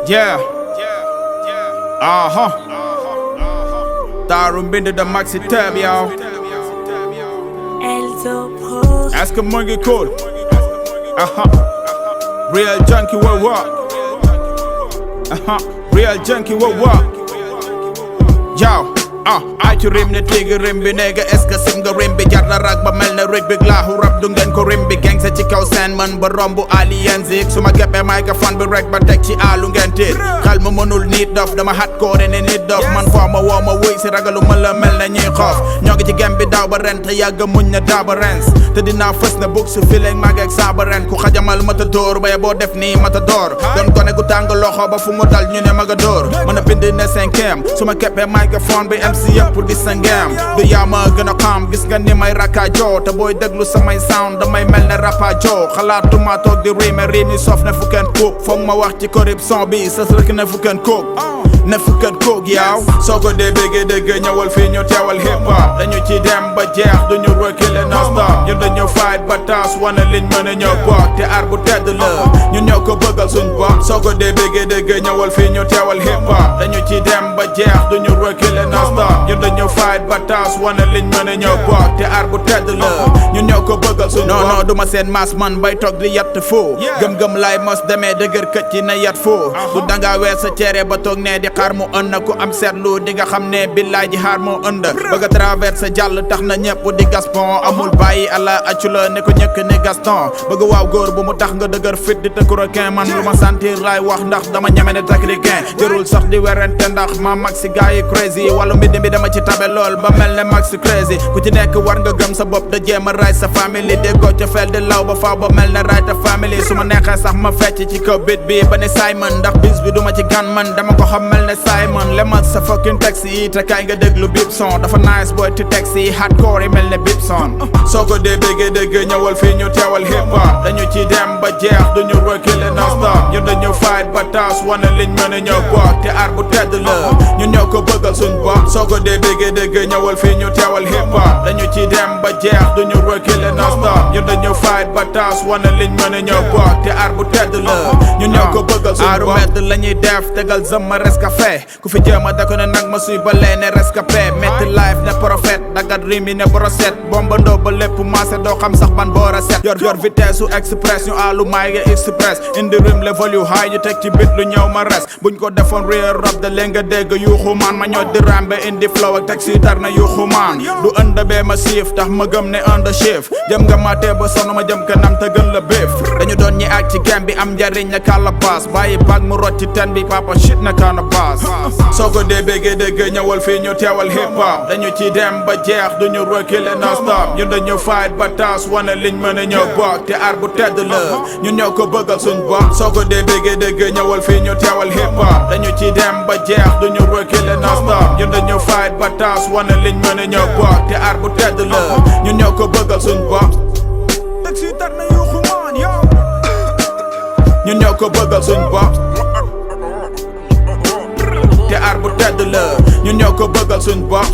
Yeah. Daarom binnen de maxi tab, yo. Elzo Pro. Ask him monkey cool. Real junkie will walk. Real junkie will walk. Yo. Ay ci rim ne tigi rim bi nega est-ce que sim nga rim bi jar na rag ba mel ne rek bi laahu rab du ngeen ko rim bi gang sa ci kaw seen man ba rombu alien zik su ma geppee microphone bi rek ba teg ci alu ngeen tiit xel ma mënul nit dof dama xat koo ne nit dof man foo ma woo ma wuy si ragalu ma la mel na ñuy xoof ñoo ngi ci gem bi daaw ba ren te yàgg muñ na daa ba rens te dinaa fës na bug su fileeg mag ak saa ba ren ku xajamal mata dóor baye boo def nii mata door doon gone gu tàng loxo ba fu mu dal ñu ne maga dóor mën a bind ne cinquième su ma keppee microphone bi MC yëpp pour gis sa ngem du yaa ma gën a xam gis nga ni may rakkaajoo te booy déglu samay sound damay mel ne rappaajoo xalaatuma toog di riime riim yi soof ne fu kenn kóog foog ma wax ci corruption bi sës rek ne fu kenn kóog ne fu kenn kóog yaaw soo ko dee béggee dégg ñëwal fii ñu teewal hip hop dañu ci dem ba jeex duñu reculer non stop ñun dañu fight ba taas wane liñ mën a ñëw bokk te aar bu tedd la ñun ñoo ko bëggal suñ bopp soo ko dee béggee dégg ñëwal fii ñu teewal hip hop dañu ci dem ba jeex duñu reculer non stop ñun dañu fight ba taas wane liñ mën a ñëw bokk te aar bu tedd la ñun ñoo ko bëggal suñ bopp non duma seen maas man bay toog di yatt foo gëm-gëm laay mos demee dëgër këcc ci na yat foo du danga weer sa cere ba toog ne di xaar mu ënd ku am seetlu di nga xam ne billaay ji xaar moo ënd bëgg a traverse jàll tax na ñëpp di gaspon amul bàyyi ala accu la ne ko ñëkk ni Gaston bëgg waaw góor bu mu tax nga dëgër fit di tëkku requin man lu ma sentir laay wax ndax dama ñeme ne takriquin jërul sax di werante ndax ma maxi gars yi crazy wàllu mbindi bi dama ci tabe lool ba mel ne maxi crazy ku ci nekk war nga gëm sa bopp da jéem a ray sa famille déggoo ca fel di law ba faaw ba mel ne ray ta famille su ma neexee sax ma fecc ci kaw bit bi ba ne Simon ndax bis bi duma ci gan man dama ko xam mel ne Simon lemal sa fucking taxi yi te kaay nga déglu bip son dafa nice boy ti taxi yi hardcore yi mel ne bip son soo ko dee béggee dégg ñëwal fii ñu teewal hip hop dañu ci dem ba jeex duñu reculer non stop ñun dañu fight ba taas wane liñ mën a ñëw bokk te aar bu tedd la ñun ñoo ko bëggal suñ bopp soo ko dee béggee dégg ñëwal fii ñu teewal hip hop dañu ci dem ba jeex duñu reculer non stop ñun dañu fight ba taas wane liñ mën a ñëw bokk te aar bu tedd la ñun ñoo ko bëggal suñ bopp aaru medd lañuy def tegal zëmma rescafé ku fi jéema da ko ne nag ma suy ba lee ne rescapé metti life ne prophète dagat rimi ne broset bomba ndoo ba lépp maase doo xam sax ban boor a set yor vitesse su express ñu àllu maay nga express indi rim level yu high ñu teg ci bit lu ñëw ma res buñ ko defoon real rap da leen nga dégg yuuxu maan ma ñoo di rambe indi flow ak teg si tar na yuuxu maan du ënd bee ma siif tax ma gëm ne ënd chief jëm nga maatee ba sonn ma jëm kanam te gën la béef dañu doon ñi ak ci gem bi am njariñ na kàlla baas bàyyi bag mu rot ci ten bi papa shit na kaana baas soo ko dee béggee dégg ñëwal fii ñu teewal hip hop dañu ci dem ba jeex duñu reculer non stop ñun dañu fight ba taas wane liñ mën a ñëw bokk te aar bu tedd la ñun ñoo ko bëggal suñ bopp soo ko dee béggee dégg ñëwal fii ñu teewal hip hop dañu ci dem ba jeex duñu reculer non stop ñun dañu fight ba taas wane liñ mën a ñëw bokk te aar bu tedd la ñun ñoo ko bëggal suñ bopp ñun ñoo ko bëggal suñ bopp te aar bu tedd la ñun ñoo ko bëggal suñ bopp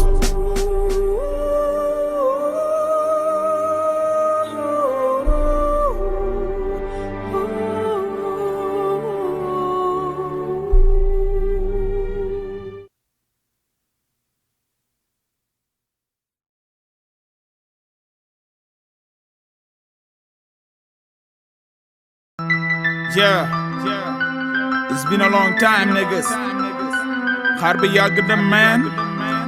Yeah, it's been a long time niggas xaar bi yàgg na man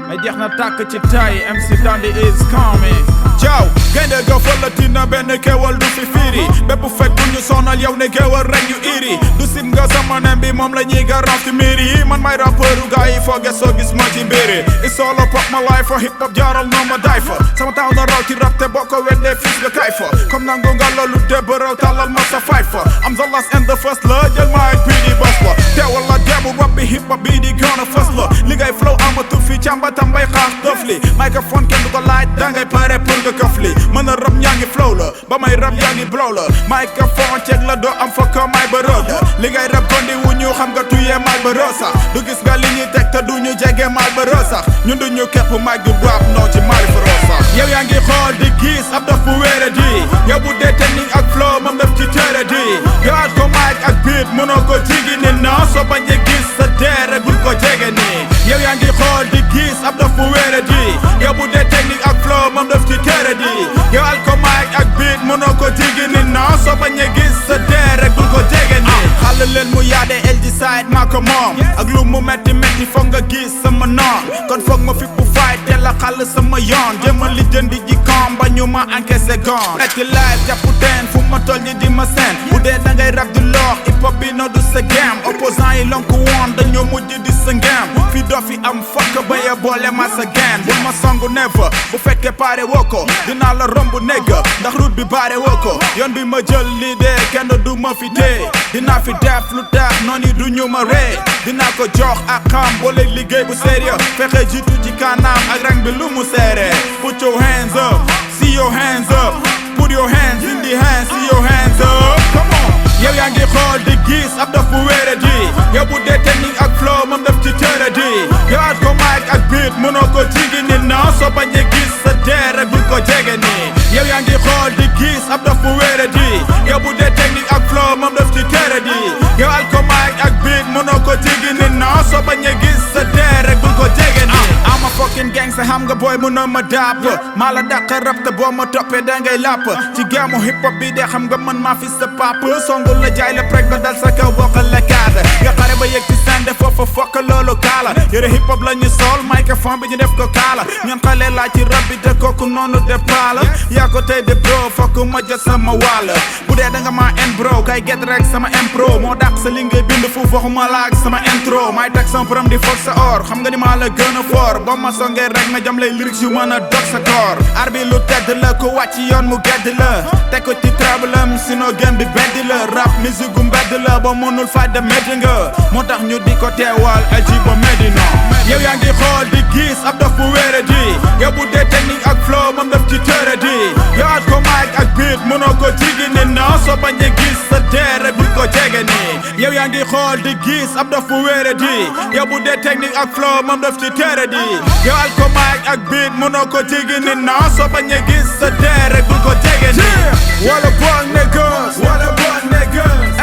mais jeex na tàkk ci tay MC Dandy is coming Jaw gaynde ga fëlati na benn kéwal du si firi bépp fekk bu ñu sonal yow ne kéwal rek ñu iri du sim nga sama nem bi moom la ñuy garant ci miri yi man may rappeuru gaa yi fooge soo gis ma ci mbiri it's all about my life for hip hop jaaral noo ma day fa sama taw na raw ci rap te boo ko weddee fis nga kay fa comme nangu nga loolu de bërëw tàllal ma sa fay fa am the last and the first la jël ma ak bii di bas la teewal la deemu rap bi hip hop bii di gën a fës la li ngay flow amatu fi càmba tambay xaar dëf li microphone kenn du ko laaj dangay pare pour nga këf li mën a rap ñaa ngi flow la ba may rap yaa ngi blow la microphone ceeg la doo am fa ko may ba rëdd li ngay rap kondi wu ñu xam nga tuyee mal ba rë sax du gis nga li ñuy teg te du ñu jege mal ba rë sax ñun du ñu képp mic du rap noo ci mari fa rë sax yow yaa ngi xool di gis ab daf bu wéere di yow bu dee technique ak flow moom daf ci tere di gaat ko mic ak beat mënoo ko jigi ni non soo bañee gis sa dee rek bul ko jege nii yow yaa ngi xool di gis ab daf bu wéere di yow bu dee technique ak flow moom daf ci tere di yow alcomic ak beat mënoo ko jigi ni non soo bañee gis sa dee rek bul ko jege nii xale leen mu yaade el di side maa ko moom ak lu mu metti metti foog nga gis sama noon kon foog ma fi bu fight te la xal sama yoon jéem a lijjanti ji koom ba ñu ma encaissé gon metti live jàpp teen fu ma toll ñi di ma seen bu dee da ngay rap du loox hip hop bi no du sa game opposant yi lonku woon dañoo mujj di sa ngam fi doo fi am fokk ba ya boole ma sa gen bu ma songu never bu fekkee pare woo ko dinaa la romb négga ndax route bi bare woo ko yoon bi ma jël lii dee kenn du ma fi tee dinaa fi def lu tax noonu yi du ñu ma ree dinaa ko jox ak xam boole liggéey bu sérieux fexe jiitu ci kanam ak rang bi lu mu seere put your hands up see your hands up put your hands in the hands see your hands up come on yow yaa ngi xool di gis ab daf bu wéere di yow bu dee technique ak flow moom daf ci tere di yow at ko mic ak beat mënoo ko jigi ni non soo bañee gis sa dee rek bul ko jege nii yow yaa ngi xool di gis ab daf bu wéere di yow bu dee technique ak flow moom daf ci tere di yow at ko mic ak beat mënoo ko jigi ni non soo bañee gis sa dee rek bul ko jege nii I'm a fucking gangster xam nga boy mënoo ma dàpp maa la dàq rap te boo ma toppee dangay làpp ci gaamu hip hop bi de xam nga man maa fi sa pap songu la jaay la prek ba dal sa kaw bokkal la kaada nga xare ba yëg ci sande foofa fokk loolu kaala yore hip hop la ñu sol microphone bi ñu def ko kaala ñun xale laa ci rap bi te kooku noonu de paala yaa ko tey de bro fokk ma jot sama wàll bu dee danga ma en bro kay get rek sama impro moo dàq sa li ngay bind foofu waxuma la ak sama intro may teg sama prom di foog sa or xam nga ni maa la gën a fort ba ma songee rek ma jam lay lyrics yu mën a dog sa koor ar bi lu tedd la ko wàcc yoon mu gedd la teg ko ci trabalam sinon gem bi beddi la rap musique gu mbedd la ba mënul fayda métti nga moo tax ñu di ko teewal aji ba Medina yow yaa ngi xool di gis ab daf bu wéere di yow bu dee technique ak flow moom daf ci tere di yow at ko mic ak beat mënoo ko jigi ni non soo bañee gis sa dee rek bul ko jege nii yow yaa ngi xool di gis ab daf bu wéere di yow bu dee technique ak flow moom daf ci tere di yow at ko mic ak beat mënoo ko jigi ni non soo bañee gis sa dee rek bul ko jege nii wala boog niggas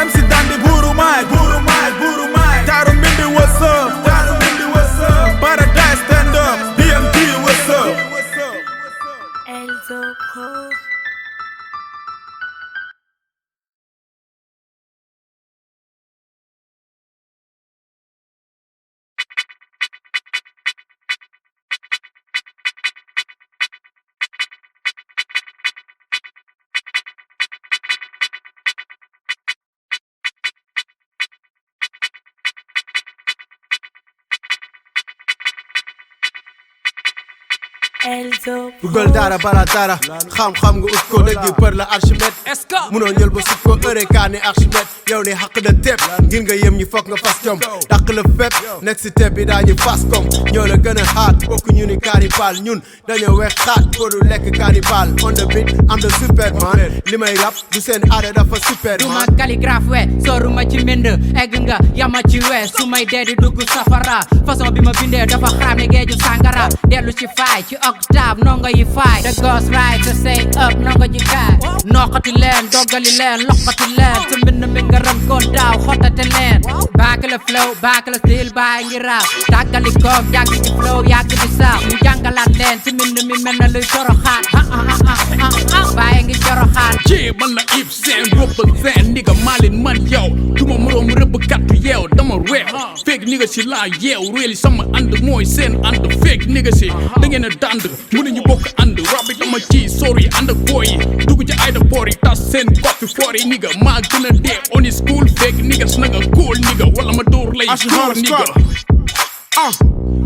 MC Dandi buru mic Taaru Mbindi what's up Paradise stand up DMD what's up Elzo Pro. Google dara bala dara xam-xam nga ut ko dëgg për la Archimède munoo ñël ba sut ko kaa ni Archimède yow ni xaq da tepp ngir nga yem ñi foog nga fas jom dàq la fépp nekk si tepp bi daañu fas kom ñoo la gën a xaat bokk ñu ni cannibal ñun dañoo wex xaat ko du lekk cannibal on the beat am the superman li may rap du seen aada dafa superman du ma calligraphe we sooru ma ci mbind egg nga yama ci we su may dee di dugg safara façon bi ma bindee dafa xaame géeju sàngara dellu ci faay ci octave nongo yi faay the ghost right to say up nongo ji kaay noqati leen doggali leen loqati leen sa mbind mi nga rëm ko daaw xottate leen baak la flow baak la style baay ngi raaw tàggali koog jàng ci flow yàgg di saaw ñu jàngalaat leen ci mbind mi mel na luy coroxaan baay ngi coroxaan ci man la ib seen roppal seen nigga maalin man yow duma moroom rëbb kattu yeew dama reew fekk nigga si laa yeew réeli sama ànd mooy seen ànd fekk nigga si da ngeen a dànd mënuñu bokk ànd rab bi dama ci sori ànd ak booy yi dugg ci aéroport yi tas seen koppi foor yi nigga maa gën a dee on is cool fekk nigga si na nga cool nigga wala ma dóor lay dóor nigga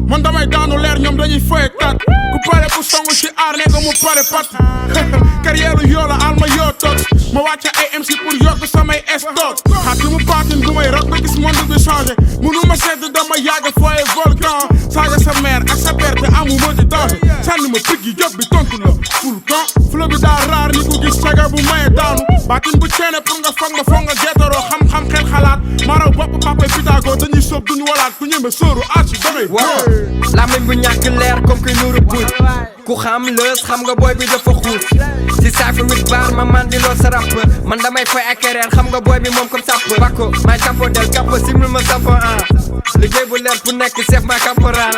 man damay daanu leer ñoom dañuy foye kat ku pare ku songu ci aar ne ko mu pare pat carrière yoola alma yoo toog ma wàcce ay MC pour yokk samay stock xat li mu baatin du may rok ba gis monde bi changé munu ma sedd dama yàgg foye volcan saaga sa mère ak sa père te amu ma di danger sànni ma piggi job bi tontu la ful kan flow bi daa raar ni ku gis caga bu maye daanu baatin bu ceene pour nga foog ma foog nga geetaroo xam-xam xel xalaat maraw bopp papay Pythagore dañuy soob duñu walaat ku ñëme sóoru archi damay làmmiñ bu ñàkk leer comme que nuuru buuj ku xam lës xam nga boy bi dafa xuus ci cypher with bar ma man di loo sa rap man damay fay ak kereer xam nga boy bi moom comme sàpp bako may capo del capo simul ma sapo liggéey bu leer bu nekk chef ma caporal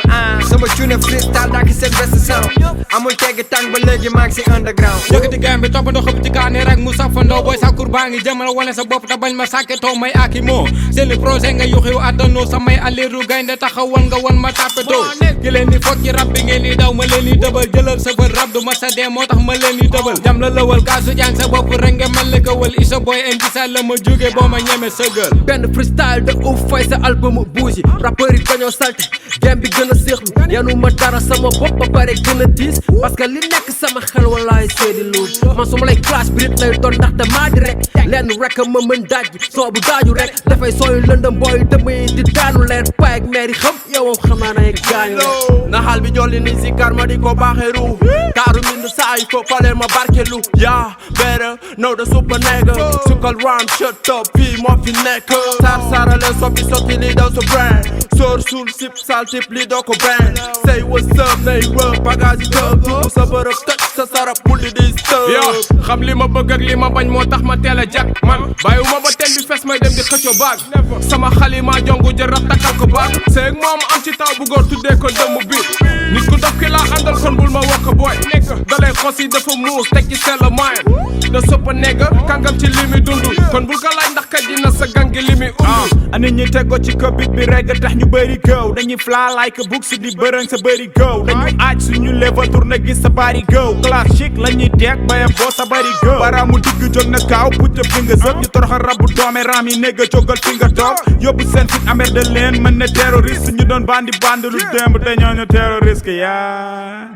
sama tune freestyle daa ki seen best sound amul teggi tàng ba léegi maa ngi si underground yëkkati game bi toppandoo xëpp ci kaani rek mu safandoo booy sakkur baa ngi jëmal wane sa bopp te bañ ma sàkke too may aki moo seeni projet nga yuxiw àddanoo samay aliru gaynde taxawal nga wan ma tàppetoo ki leen di foog ci rab bi ngeen di daw ma leen di dëbal jëlal sa bët rab du ma sa dee moo tax ma leen di dëbal jam la lëwal kaasu jàng sa bopp rek nga mel ni këwal isa boy en gisa la ma jóge boo ma ñeme sëgal benn freestyle de ouf fay sa album bougie rappeur yi dañoo salte game bi gën a séexlu yanu ma dara sama bopp ba pare gën a diis parce que li nekk sama xel walaay seedi luul man su ma lay clash bi rit lay doon ndaxte maa di rek lenn rek ma mën daaj soo bu daaju rek dafay sooyu lëndëm booy dëmay di daanu leer paay ak meeri xam yow xam naa ne gaañu na xaal bi jolli ni si kar ma di ko baaxeeru taaru mbind saa yi ko fale ma barkelu yaa better know the super nigga sukal ram shut up fii moo fi nekk sar sarale soppi sotti li daw sa brain sóor suul sip sal tip li doo ko brain say what's up nay rëb bagage yi tëb dugg sa bërëb tëj sa sarab bul di dis tëb yow xam li ma bëgg ak li ma bañ moo tax ma teel a jag man bàyyiwuma ba teen bi fes may dem di xëccoo baag sama xalima jongu jër rab takkal ko baag seeg moom am ci taw bu góor tuddee ko dëmm bi nit ku dof ki laa àndal kon bul ma wokk booy dalay xos yi dafa muus teg ci sell maay da soppa negg kàngam ci li mi dund kon bul ko laaj ndax kat dina sa gangi li mi nit ñi teggo ci ko bit bi rek tax ñu bëri gëw dañuy fly like a book si di bërëng sa bëri gëw dañu aaj suñu level tourné gis sa bari gëw classe chic la ñuy teg baye boo sa bëri gëw baraamu digg jóg na kaaw pucca fi nga sëb ñu toroxa rabu doome raam yi négga jógal fi nga toog yóbbu seen fit amer de leen mën ne terroriste ñu doon bandi lu démb te ñooñu terroriste yaa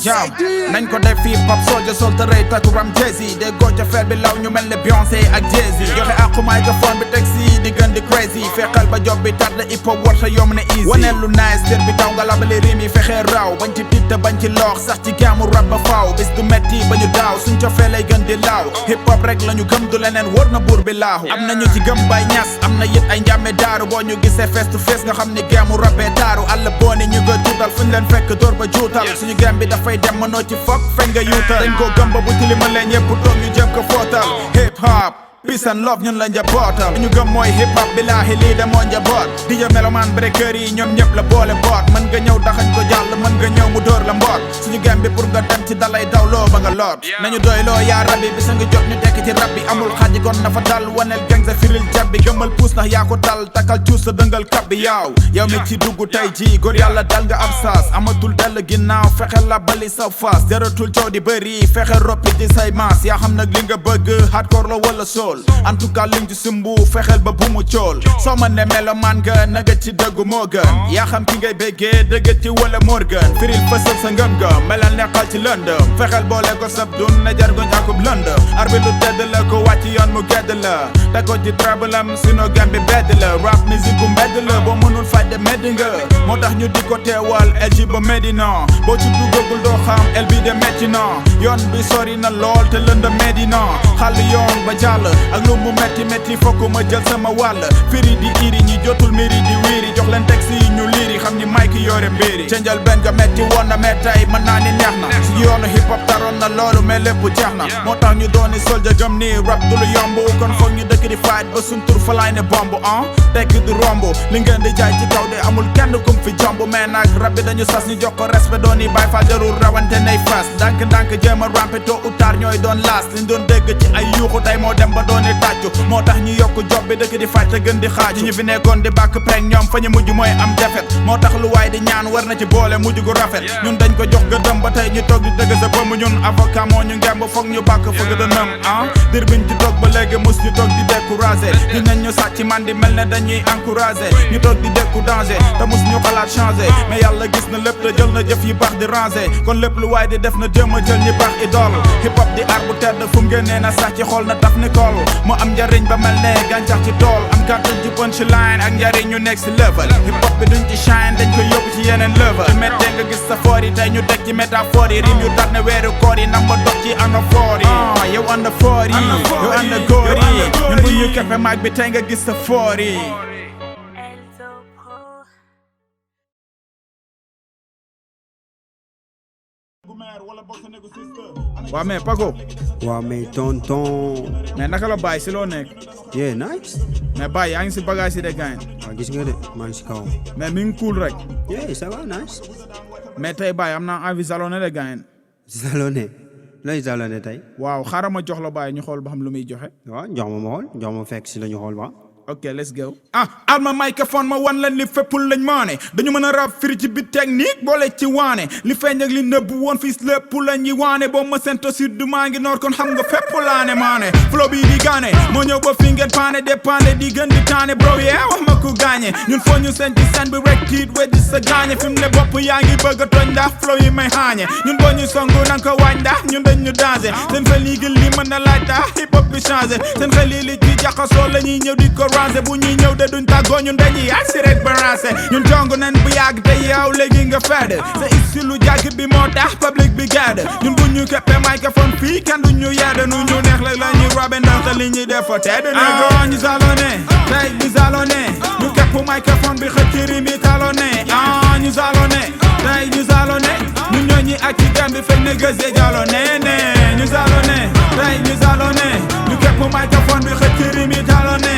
Jam nañ ko def fii pop soldier sol te rëy takku ram Jay-Z de gocca fer bi law ñu mel ne Beyoncé ak Jay-Z joxe àqu microphone bi teg si di gën di crazy fexeel ba job bi tar na hip hop war sa yomb ne easy waneel lu nice der bi taw nga labale rim yi fexe raw bañ ci tiit te bañ ci loox sax ci gaamu rap ba faaw bis du metti ba ñu daaw suñ cofee lay gën di laaw hip hop rek la ñu gëm du leneen wóor na buur bi laahu am na ñu ci gëm bay ñas am na yit ay njàmme daaru boo ñu gisee face to face nga xam ni gaamu rap bee taaru àll booni ñu koy tuutal fuñ leen fekk door ba juutal suñu gam bi dafay dem mënoo ci fokk feñ nga yuutal dañ ko gëm ba bu tilima leen ñëpp toog ñu jëm ko footal hip hop peace and love ñun la njabootal ñu gëm mooy hip hop bilaahi lii de moo njaboot DJ Meloman breaker yi ñoom ñëpp la boole boot mën nga ñëw daxañ ko jàll mën nga ñëw mu dóor la mboot suñu gam bi pour nga dem ci dalay dawloo ba nga loot nañu doy loo yaa rabbi bisa nga jot ñu dekk ci rab bi amul xaaji kon na fa dal waneel gang sa firil jab bi gëmmal puus ndax yaa ko tal takal cuus sa dëngal kab bi yow mi ci dugg tey ji góor yàlla dal nga ab saas amatul dell ginnaaw fexe la bali sa faas jaratul coow di bëri fexe roppi di say maas yaa xam nag li nga bëgg hardcore la wala soul en tout cas liñ ci sumbu fexeel ba bu mu cool soo ma ne Meloman nga naga ci dëggu moo gën yaa xam ki ngay béggee dëgg ci wala Morgan firil fësal sa ngëm-ngëm melal nekkal ci lëndëm fexeel boole ko sab dun na jar goñ akub lëndëm arbi lu tedd la ko wàcc yoon mu gedd la te ko ci trabalam sino gam bi bedd la rap musique bu mbedd la boo mënul fajde meddi nga moo tax ñu di ko teewal el ji ba Medina boo ci duggagul doo xam el bi de metti na yoon bi sori na lool te lëndëm Medina xàll yoon ba jàll ak lu mu metti metti fokk ma jël sama wàll firi di iri ñi jotul miri di wiiri jox leen texte yi ñu liiri xam ni may ki yore mbiri cenjal benn nga metti woon na mettay mën naa ni neex na si yoonu hip hop taroon na loolu mais lépp jeex na moo tax ñu dooni soldier gëm ni rap du lu yomb kon foog ñu dëkk di fight ba suñ tur fa laay ne bomb tekk du romb li ngeen di jaay ci kaw de amul kenn kum fi jomb mais nag rap bi dañu sas ñu jox ko respect dooni bàyyi fa jarul rawante nay fas ndànk jéem a rampe tôt ou tard ñooy doon laas liñ doon dégg ci ay yuuxu tey moo dem ba dooni tàccu moo tax ñu yokk job bi dëkk di faj te gën di xaaju ñu fi nekkoon di bàkk peng ñoom fa ñu mujj mooy am defet moo tax lu waay di ñaan war na ci boole mujj gu rafet ñun dañ ko jox gëddëm ba tey ñu toog di dëgg sa bëmm ñun avocat moo ñu ngemb foog ñu bàkk fa gëdënam dir biñ ci toog ba léegi mus ñu toog di découragé dinañ ñu sàcc man di mel ne dañuy encouragé ñu toog di dékku danger te mus ñu xalaat changé mais yàlla gis na lépp te jël na jëf yi baax di ranger kon lépp lu waay di def na jéem a jël ñi baax idole hip hop di art bu tedd fu mu génnee na sax ci xool na taf ni kool mu am njariñ ba mel ne gàncax ci tool am kàttan ci punchline ak njariñ ñu next level hip hop bi duñ ci shine dañ ko yóbbu ci yeneen level te méttee nga gis sa foor yi tey ñu teg ci métaphore yi rim yu tar ne weeru koor yi ndax ma dog ci anafoor yi yow ànd foor yi yow ànd góor yi ñun bu ñu keppe maag bi tey nga gis sa foor yi waa mais Pago waaw mais tonton mais naka la Baye si loo nekk yeah nice mais Baye yaa ngi si bagage yi de gaañ waaw gis nga de maa ngi si kaw mais mi ngi cool rek yeah ça va nice mais tey Baye am naa envie salone de gaañ salone lay salone tey waaw xaaral ma jox la Baye ñu xool ba xam lu muy joxe waaw jox ma xool jox ma fekk si la ñu xool ba ok let's go alma microphone ma wan la li féppul lañ maane dañu mën a rap firi ci bi technique boole ci waane li feeñ ak li nëbb woon fii lépp la ñuy waane boo ma sento sud maa ngi noor kon xam nga fépp laane maane flow bi di gaane moo ñëw ba fi ngeen paane dépande di gën di taane bro yeah wax ma ko gaañe ñun foo ñu seen ci seen bi rek tiit weddi sa gaañe fi mu ne bopp yaa ngi bëgg a tooñ ndax flow yi may xaañe ñun boo ñu songu nanga ko waañ ndax ñun dañ ñu danger seen xel yi gën li mën na laaj tax hip hop bi changé seen xel yi li ci jaxasoo la ñuy ñëw di ko bu ñuy ñëw de duñ tàggoo ñun dañuy agsi rek balancé ñun jong nañ bu yàgg te yow léegi nga fedd sa issi lu jàgg bi moo tax public bi gedd ñun bu ñu keppe microphone fii kenn du ñu yedd nu ñu neex la la ñuy robe ndax te li ñuy def fa tedd ñu salone tey ñu salone ñu kepp microphone bi xëcc ri mi talone ñu salone tey ñu salone ñun ñoo ñi ak ci gam bi fekk ne gëse jalo ne ñu salone tey ñu salone ñu kepp microphone bi xëcc ri mi talone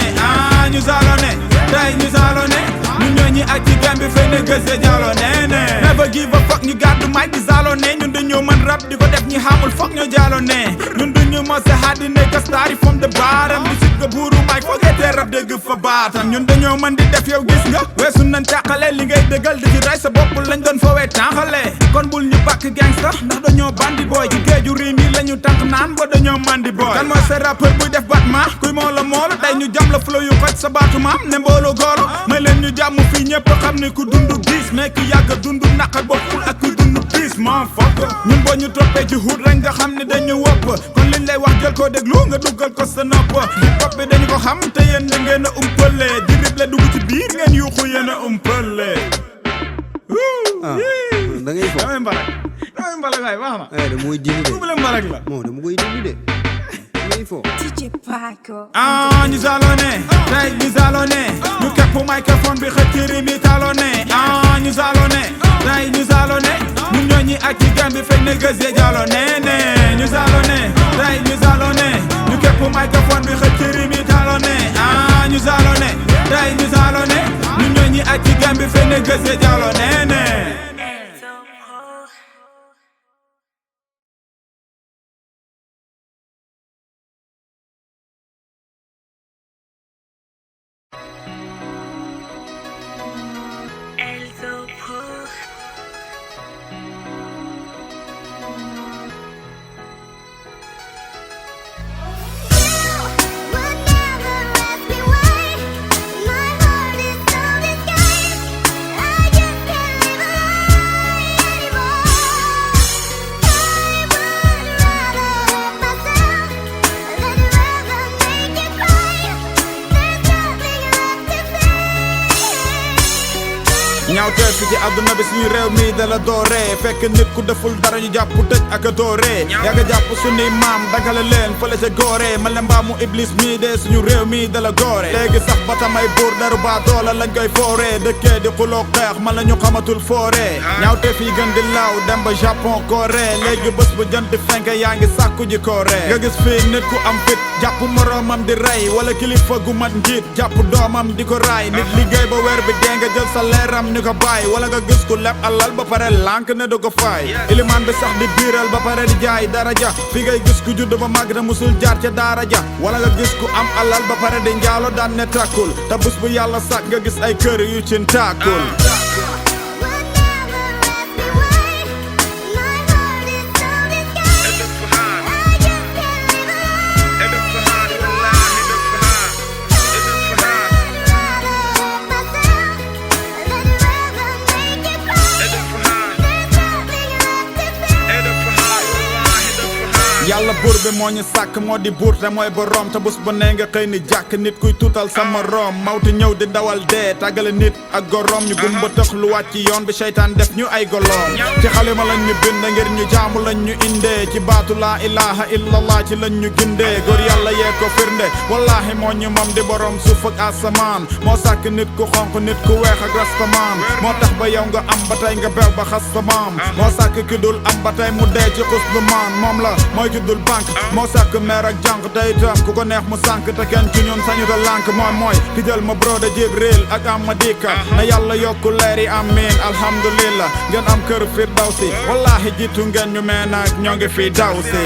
ñu salone tey ñu salone ñun ñoo ñi ak ci Gambie fay ne gëse jalo neene never give a fuck ñu gàddu mic di salone ñun dañoo mën rap di ko def ñi xamul fuck ñoo jalo ne ñun duñu mos a xaddi nekk stari from the bottom di sit ga buuru mic foogee rap dëgg fa baatam ñun dañoo mën di def yow gis nga weesu nañ tàqale li ngay dëggal di ci rey sa bopp lañ doon foowee tànqale kon bul ñu bàkk gangsta ndax dañoo bandi boy ci géeju riim yi lañu tànk naan ba dañoo mandi boy kan mooy sa rappeur buy def batma kuy moo la moolu tey ñu jam la flow yu xoj sa baatu maam ne mbooloo goolu may leen ñu jàmm fii ñëpp xam ne ku dund diis mais ku yàgg dund naqar bokkul ak ku dund diis man fuck ñun boo ñu toppee ci hut rek nga xam ne dañu wopp kon liñ lay wax jël ko déglu nga duggal ko sa nopp hip hop bi dañu ko xam te yéen da ngeen a umpale di rible dugg ci biir ngeen yuuxu yéen a umpale da ngay fo damay mbalak waay wax na da mooy dindi de double mbalak la moo dama koy dindi de ngay fo DJ Paco. ñu salone tey ñu salone ñu kepp microphone bi xëcc ri mi talone ñu salone tey ñu salone ñun ñoo ñi ak ci Gambie fekk ne gëse jalo neene ñu salone tey ñu salone ñu kepp microphone bi xëcc ri mi talone ñu salone tey ñu salone ñun ñoo ñi ak ci Gambie fekk ne gëse jalo neene ñaaw teef fi ci àdduna bi suñu réew mi dala dooree fekk nit ku deful dara ñu jàpp tëj ak a dooree yàgga jàpp suñuy maam dagale leen fële ca gooree man la mbaamu iblis mii de suñu réew mi dala gooree léegi sax ba tamay buur daru baa doola lañ koy fooree dëkkee di xuloo xeex man la ñu xamatul fooree ñaaw teef yi gën di laaw dem ba Japon Corée léegi bés bu jant fenke yaa ngi sàkku ji kooree nga gis fii nit ku am fit jàpp moroomam di rey wala kilifa gu mat njiit jàpp doomam di ko raay nit liggéey ba weer bi dee nga jël sa leeram ni ko bàyyi wala nga gis ku leb alal ba pare lànk ne du ko faay ilimaan bi sax di biiral ba pare di jaay daraja fi ngay gis ku judd ba màgg na musul jaar ca daara ja wala nga gis ku am alal ba pare di njaalo daan ne tàkkul te bés bu yàlla sàkk nga gis ay kër yu ci tàkkul yàlla buur bi moo ñu sàkk moo di buur te mooy borom te bés bu nee nga xëy ni jàkk nit kuy tuutal sama rom mawti ñëw di dawal dee tàggale nit ak gorom ñu gumba tëx lu wàcc ci yoon bi seytaan def ñu ay goloom ci xalima lañ ñu bind ngir ñu jaamu lañ ñu indee ci baatu laa ilaha illallah ci lañ ñu gindee góor yàlla yee ko firnde wallahi moo ñu moom di borom suuf ak asamaan moo sàkk nit ku xonq nit ku weex ak rastamaan moo tax ba yow nga am ba tey nga beew ba xas sa maam moo sàkk ki dul am ba tey mu dee ci xuslu maan moom la mooy ki dul banque moo sàkk meer ak jànq tey itam ku ko neex mu sànk te kenn ci ñun sañu ta lànk mooy ki jël ma broda Jibril ak Amadika na yàlla yokku leeri amin alhamdulillah ngeen am kër firdawsi wallahi jiitu ngeen ñu mee nag ñoo ngi fi daw si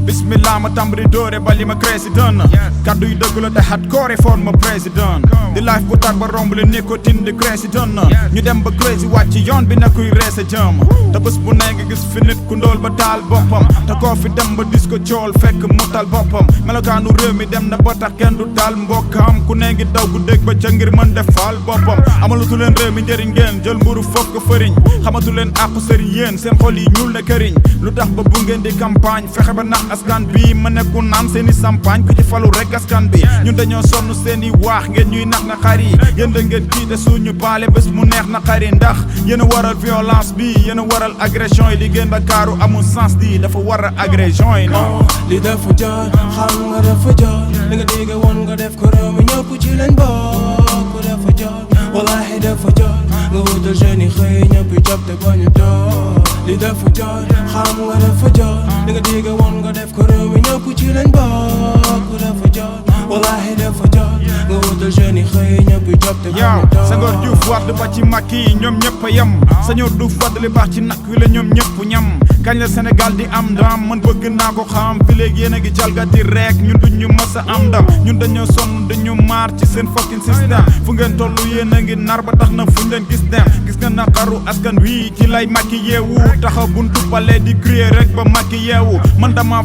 bismillah ma tàmbali doore bali ma créé si dënn kaddu yu dëgg la te xat koore foon ma président di life bu tar ba romb le nicotine di créé si dënn ñu dem ba crazy wàcc yoon bi na kuy reese jëm te bés bu ne nga gis fi nit ku ndóol ba taal boppam te koo fi dem ba dis ko cool fekk mu tal boppam melokaanu réew mi dem na ba tax kenn du taal mbokkam ku ne ngi daw gu dégg ba ca ngir mën def faal boppam amalatu leen réew mi njëriñ ngeen jël mburu foofu ko fëriñ xamatu leen àqu sëriñ yéen seen xol yi ñuul na këriñ lu tax ba bu ngeen di campagne fexe ba nax askan bi ma nekku naan seeni sampagne ku ci falu rek askan bi ñun dañoo sonn seeni waax ngeen ñuy nax na xar yi yéen da ngeen tiite suñu baale bés mu neex na xar yi ndax yéen a waral violence bi yéen a waral agression yi li gën Dakaaru amul sens di dafa war a agression yi non li dafa jot xam nga dafa jot li nga dégg woon nga def ko réew mi ñëpp ci lañ bokk dafa jot wallahi dafa jot nga wutal jeunes yi xëy ñëpp job te bañu toog li dafa jot xam nga dafa jot li nga dégg woon nga def ko réew mi ñëpp ci lañ bokk dafa jot wallahi dafa jot nga wutal jeunes yi xëy ñëpp job te bañu toog Senghor Diouf Wade ba ci Macky yi ñoom ñëpp a yem Senghor Diouf Wade li baax ci nag wi la ñoom ñëpp ñam kañ la Sénégal di am ndam man bëgg naa ko xam fi léegi yéen a ngi jalgati rek ñun duñ ñu mës a am ndam ñun dañoo sonn dañu maar ci seen fucking système fu ngeen tollu yéen a ngi nar ba tax na fuñ leen gis dem gis nga naqaru askan wi ci lay Macky yeewu taxaw buntu palais di crier rek ba Macky yeewu man dama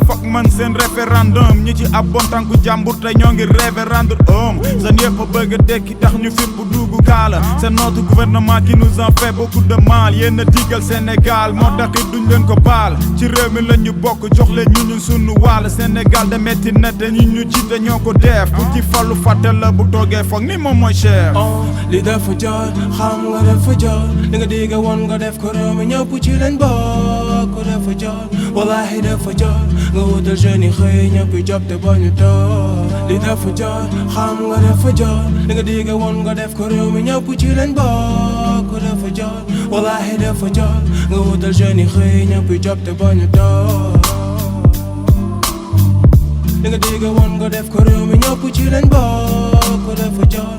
fokk man seen référendum ñi ci ab bon tànku jàmbur te ñoo ngi rêver rendre homme seen yëpp a bëgg a dekki tax ñu fipp dugg gaala c'est notre gouvernement qui nous en fait beaucoup de mal yéen a digal Sénégal moo tax duñ leen ko baal ci réew mi lañu bokk jox leen ñu sunu wàll Sénégal de metti na te ñi ñu jiite ñoo ko def ku ci fallu fàtte la bu toogee foog ni moom mooy chef li dafa jot xam nga dafa jot li nga dégg woon nga def ko réew mi ñëpp ci lañ bokk dafa jot wallahi dafa jot nga wutal jeunes yi xëy ñëpp job te bañu toog li dafa jot xam nga dafa jot li nga dégg woon nga def ko réew mi ñëpp ci lañ bokk dafa jot wallahi dafa jot nga wutal jeunes yi xëy ñëpp job te bañu toog li nga dégg woon nga def ko réew mi ñëpp ci lañ bokk dafa jot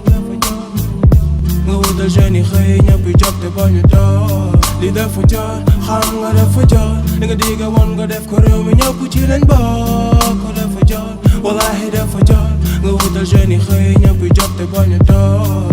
nga wutal jeunes yi xëy ñëpp job te bañu toog li dafa jot xam nga dafa jot li nga dégg woon nga def ko réew mi ñëpp ci lañ bokk dafa jot wallahi dafa jot nga wutal jeunes yi xëy ñëpp job te bañu toog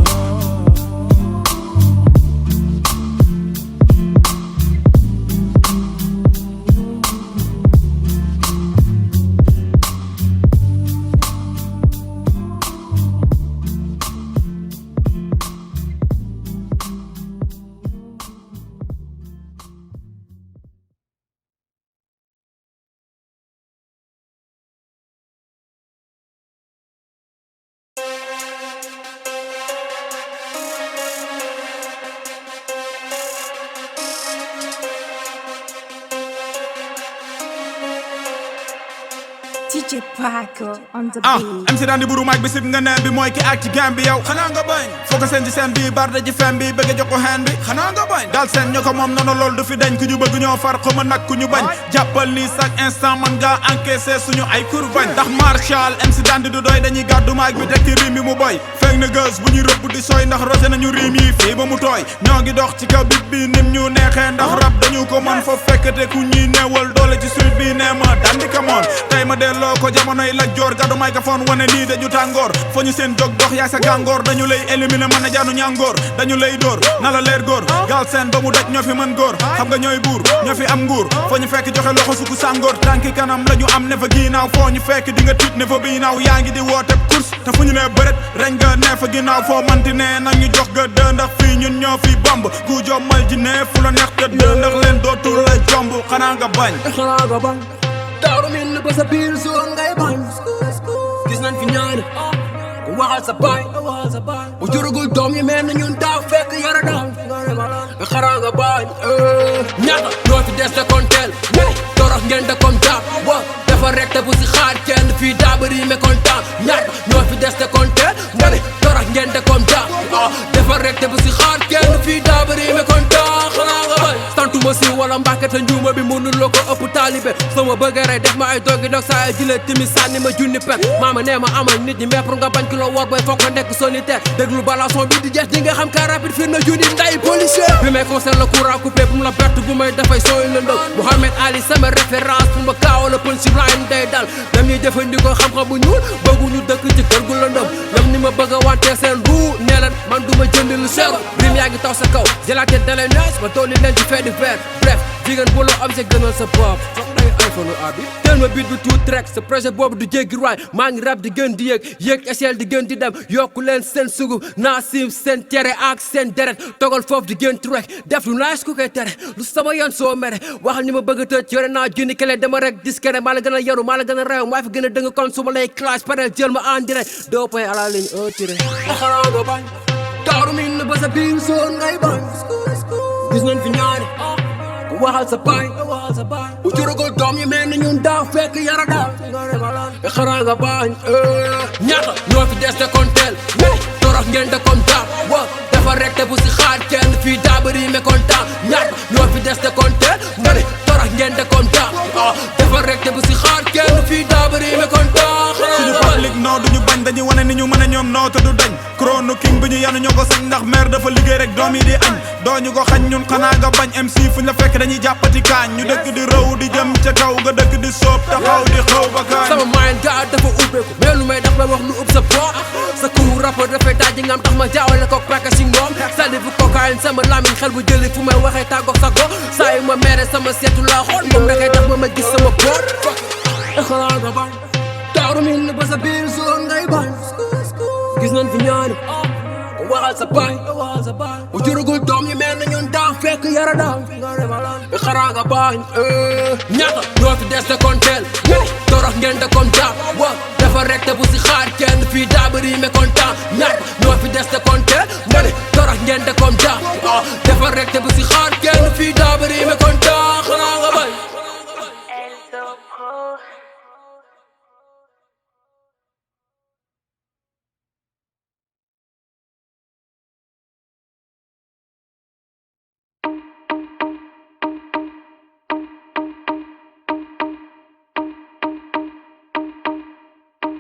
DJ Paco on the beat. MC Dandi buru mic bi sib nga neen bi mooy ki ak ci game bi yow xanaa nga bañ foo ko seen ci seen bi barda ji fen bi bëgg jox ko hen bi xanaa nga bañ dal seen ñoo ko moom noonu loolu du fi dañ ku ñu bëgg ñoo far xuma nag ku ñu bañ jàppal ni chaque instant man nga encaissé suñu ay kurbañ ndax Marshall MC Dandi du doy dañuy gàddu mic bi teg ci rim bi mu boy fekk na gës bu ñuy rëbb di sooy ndax rosé nañu rim yi fii ba mu tooy ñoo ngi dox ci kaw bit bi nim ñu neexee ndax rap dañu ko mën fa fekkate ku ñuy neewal doole ci street bi nee ma Dandi kamoon tey ma delloo ko jamonoy la joor gàddu microphone wane nii dañu tàngoor fo ñu seen jog dox yaa sa gàngoor dañu lay éliminer mën a jaanu ñàngoor dañu lay dóor na la leer góor gal seen ba mu daj ñoo fi mën góor xam nga ñooy buur ñoo fi am nguur fo ñu fekk joxe loxo suku sàngoor tànki kanam la ñu am ne fa ginnaaw foo ñu fekk di nga tiit ne fa biinaaw yaa ngi di woote course te fu ñu ne bërët reñ nga ne fa ginnaaw foo manti ne nag ñu jox ga dë ndax fii ñun ñoo fi bomb ku jommal ji ne fu la neex tëdd ndax leen dootul la jomb xanaa nga bañ daaru min ba sa biir zone ngay bañ gis nañ fi ñaari ku waxal sa baay bu jurugul doom yi mel na ñun daaw fekk yara daaw nga xaraa nga bañ ñaata ñoo fi des de konteel torox ngeen de comme daaw wa dafa rek te bu si xaar kenn fii daa bëri mécontent ñaata ñoo fi des de konteel nga ne torox ngeen de comme daaw dafa rek te bu si xaar kenn fii daa bëri mécontent xanaa nga bañ santuma si wala mbàkke te njuuma bi mënul loo ko ëpp taalibe sama bëgg rey def ma ay doggi dog saa ay jëlee timi sànni ma junni pet maama nee ma amal nit ñi mais pour nga bañ ki loo war boy foog nga nekk solitaire déglu balaa son bi di jeex di nga xam car rapide fir na junni nday policier bi may concert le courant coupé bu mu la bett bu may dafay sooy lëndëm Mohamed Ali sama référence pour ma kaaw la punch line day dal dem ñuy jëfandikoo xam-xam bu ñuul bëgguñu dëkk ci kër gu lëndëm ñoom ni ma bëgg a wante seen ruu nee leen man du ma jënd lu seeru rim yaa ngi taw sa kaw jëlaate dalee nees ma toll leen ci fait divers bref jigéen bu loo am sa gënal sa bopp foog day iPhone abi teel ma bit bi tout track sa projet boobu du jéggi raay maa ngi rap di gën di yéeg échelle di gën di dem yokku leen seen sugub naa sim seen tere ak seen deret togal foofu di gën trek def lu nice ku koy tere lu sama yoon soo mere waxal ñu ma bëgg a tëj yore naa junni kele dama rek diskere maa la gën a yaru maa la gën a réew maa fi gën a dëng kon su ma lay clash parel jël ma en direct 2 points à la ligne un tiré xaraa nga bañ taaru min ba sa biir zone ngay bañ gis nañ fi ñaari waxal sa baay bu jurugul doom yi mel na ñun daaw fekk yara daaw nga xaraa nga bañ ñaata ñoo fi des de konteel torox ngeen de comme daaw wa dafa rek te bu si xaar kenn fii daa bëri mécontent ñaata ñoo fi des de konteel nga ne torox ngeen de comme daaw dafa rek te bu si xaar kenn fii daa bëri mécontent suñu public noo duñu bañ dañuy wane ni ñu mën a ñoom noo te du dañ chrono king bi ñu yanu ñoo ko sañ ndax maire dafa liggéey rek doom yi di añ dooñu ko xañ ñun xanaa nga bañ MC fuñ la fekk dañuy jàppati kaañ ñu dëkk di rëw di jëm ca kaw nga dëkk di soob taxaw di xaw ba kaañ sama mind gaa dafa ubbeeku mais lu may daf may wax lu ub sa bopp sa kuru rappeur dafay daaji ngam tax ma jaawale ko paka si ngoom sali bu cocaïne sama lamiñ xel bu jëli fu may waxee tàggoog sa go saa yu ma mere sama seetu laa xool moom dakay tax ma gis sama bopp xanaa nga bañ taaru min ba sa biir zone ngay bañ gis nañ fi ñaari waxal sa baay bu jurugul doom yi mel na ñun daaw fekk yara daaw nga xaraa nga bañ ñaata ñoo fi des de konteel torox ngeen de comme daaw wa dafa rek te bu si xaar kenn fii daa bëri mécontent ñaata ñoo fi des de konteel nga ne torox ngeen de comme daaw dafa rek te bu si xaar kenn fii daa bëri mécontent xaraa nga bañ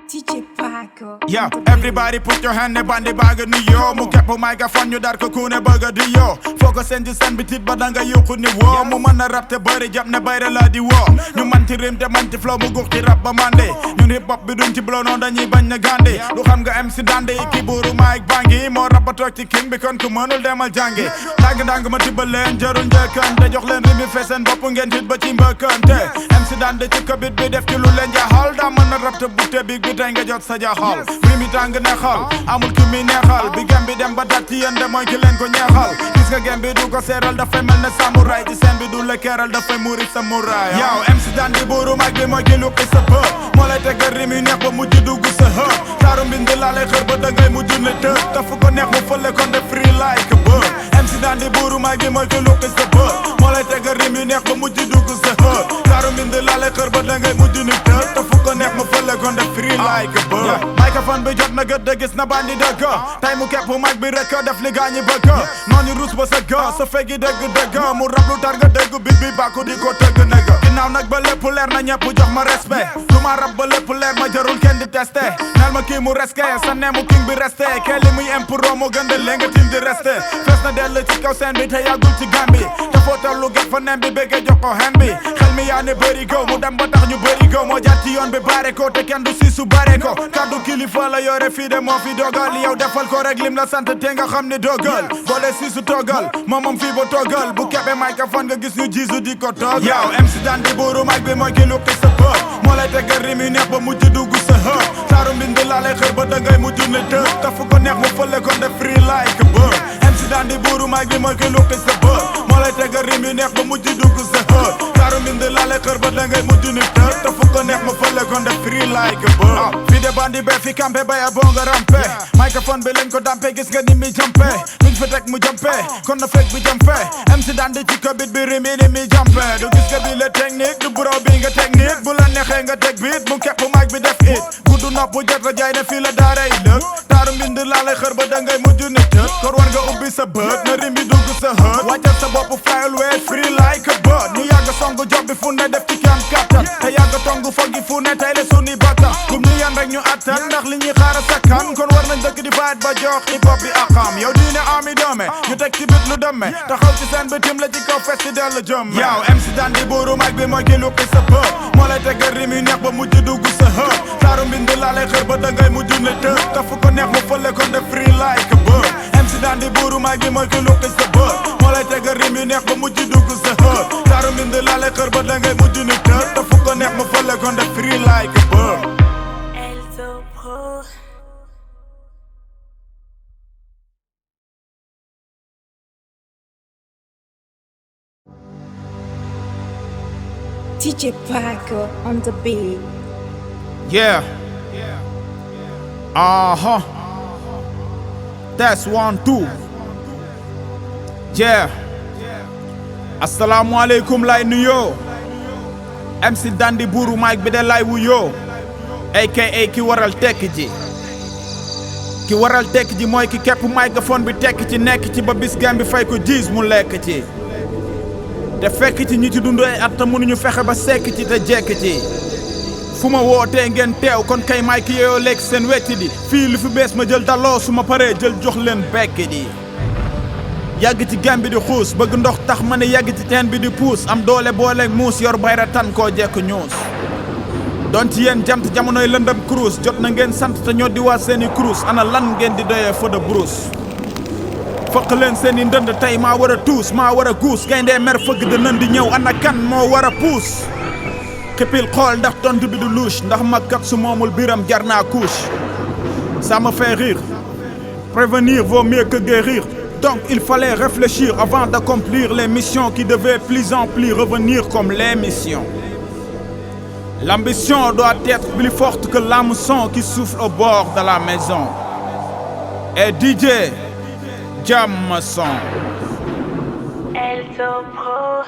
DJ Paco. Yeah, everybody put your hand up on the bag ni yo mu kepp microphone ñu dar ko ku ne bëgg di yo foo ko seen ci seen bi tit ba danga yokku ni woo mu mën a rap te bëri jàpp ne bëri la di woo ñu manti rim te manti flow mu gux ci rap ba mande ñun hip hop bi duñ ci blow noonu dañuy bañ na gande lu xam nga MC Dandi ki buuru mic bangi moo rap ba toog ci king bi kon ku mënul demal jàngi ndang ma tibbal leen jarul njëkkante jox leen rimi fe seen bopp ngeen tit ba ci mbëkkante MC Dandi ci kabit bi def ci lu leen jaaxal daa mën a rap te bute big bi tey nga jot sa jaaxal rimi tàng neexal amul ki mi neexal bi gem bi dem ba dat ci yéen de mooy ki leen ko ñeexal gis nga gem bi du ko seeral dafay mel ne samurai ci seen bi du la keeral dafay muri samurai yow MC Dandi buuru mag bi mooy ki lu xi sa bët moo lay tegal rimi neex ba mujj dugg sa hët saaru mbind laa lay xër ba dangay mujj ne tëj te fu ko neex mu fële kon de free like a bird MC Dandi buuru may gi mooy ko lukki sa bët moo lay tega rim yu neex ba mujj dugg sa hër taaru mbind laa lay xër ba dangay mujj ni tër te fu ko neex ma fële kon def free like a bird microphone bi jot na gët de gis na bandi dëgg tay mu kepp mag bi rek def li gaañi bëgg noonu ruus ba sa gë sa fegi dëgg mu rab lu tar nga dégg bi bàkku di ko tëgg nega ginnaaw nag ba lépp leer na ñepp jox ma respect du ma rab ba lépp leer ma jarul kenn di testé nel ma kii mu reske sa neemu king bi resté kee li muy impro moo gën de léegi tim di resté fees na dell ci kaw seen bi te yàggul ci gambi te foo tollu get fa nem bi béggee jox ko hen bi xel mi yaa ne bëri go mu dem ba tax ñu bëri go moo jaar ci yoon bi bare ko te kenn du siisu bare ko kaddu kilifa la yore fii de moo fi dogal yow defal ko rek lim la sant te nga xam ne dogal boole siisu toogal moom fii ba toogal bu kebe microphone nga gis ñu jiisu di ko toogal yow MC Dandi buuru mic bi mooy ki lukki sa bët moo lay tegal rim yu neex ba mujj dugg sa hër saaru mbind laa lay xër ba dangay mujj ne tër te fu ko neex mu fële kon def free like a bird MC Dandi buuru mic bi mooy ki lukki sa bët moo lay tegal rim yu neex ba mujj dugg sa hër saaru mbind laa lay xër ba dangay mujj ne tër te fu ko neex mu fële kon def free like a bird fii de bandi be fi campé bay a bonga rampe microphone bi lañ ko dampe gis nga ni mi jampe luñ fi teg mu jampe kon na fekk bi jampe MC Dandi ci ko bit bi rimi ni mi jampe du gis nga bi le technique du bro bi nga technique bu la neexee nga teg bit mu kepp mic bi def it guddu nopp bu jot a jaay ne fii la daaray lëg taaru mbind laa lay xër ba dangay mujj ni tët kor war nga ubbi sa bët na rim bi dugg sa hët wàccal sa bopp flyal way free like a bird ñu yàgg songu job bi fu ne def ci kam kattan te yàgg tongu foggi fu ne tey le suni bakkan gum ñu yan rek ñu attan ndax li ñuy xaar a sakkan kon war nañ dëkk di faat ba jox hip hop bi akam yow diine ami doome ñu teg ci bit lu deme taxaw ci seen bi tim la ci kaw festi del la jëm yow MC Dandi buuru mic bi mooy ki lukki sa bët moo lay tegal rim yu neex ba mujj dugg sa hër saaru mbind laa lay xër ba dangay mujj ne tër te fu ko neex mu fële kon def free like a bird MC Dandi buuru mic bi mooy ki lukki sa bët moo lay tegal rim yu neex ba mujj dugg sa hër saaru mbind laa lay xër ba dangay mujj ne tër te fu ko neex mu fële kon def free like a bird DJ Paco on the beat. Yeah. That's 1 2. Yeah. Assalamu alaikum lay nuyo. MC Dandi buuru mic bi de lay wuyo. AKA ki waral tekk ji. Ki waral tekk ji mooy ki kepp microphone bi tekk ci nekk ci ba bis gam bi fay ko jiis mu lekk ci. te fekk ci ñi ci dund ay at te mënuñu fexe ba sekk ci te jekk ci fu ma wootee ngeen teew kon kay may ki yeeyoo lekk seen wetti di fii lu fi bees ma jël daloo su ma paree jël jox leen bekk di yàgg ci gam bi di xuus bëgg ndox tax ma ne yàgg ci teen bi di puus am doole booleeg muus yor bayra tan koo jekk ñuus doon ci yéen jant jamonoy lëndëm cruise jot na ngeen sant te ñoo di waa seeni cruise ana lan ngeen di doyee feu de brousse fëq leen seeni ndënd tey maa war a tuus maa war a guus gayndee mer fëgg de nën di ñëw ana kan moo war a puus xipil xool ndax tontu bi du louche ndax magkat su moomul biram jar naa couche ça me fait rire prévenir vaut mieux que guérir donc il fallait réfléchir avant d'accomplir les missions qui devaient plus en plus revenir comme les missions. L'ambition doit être plus forte que l'hameçon qui souffle au bord de la maison. Et DJ Jam Son. El Pro.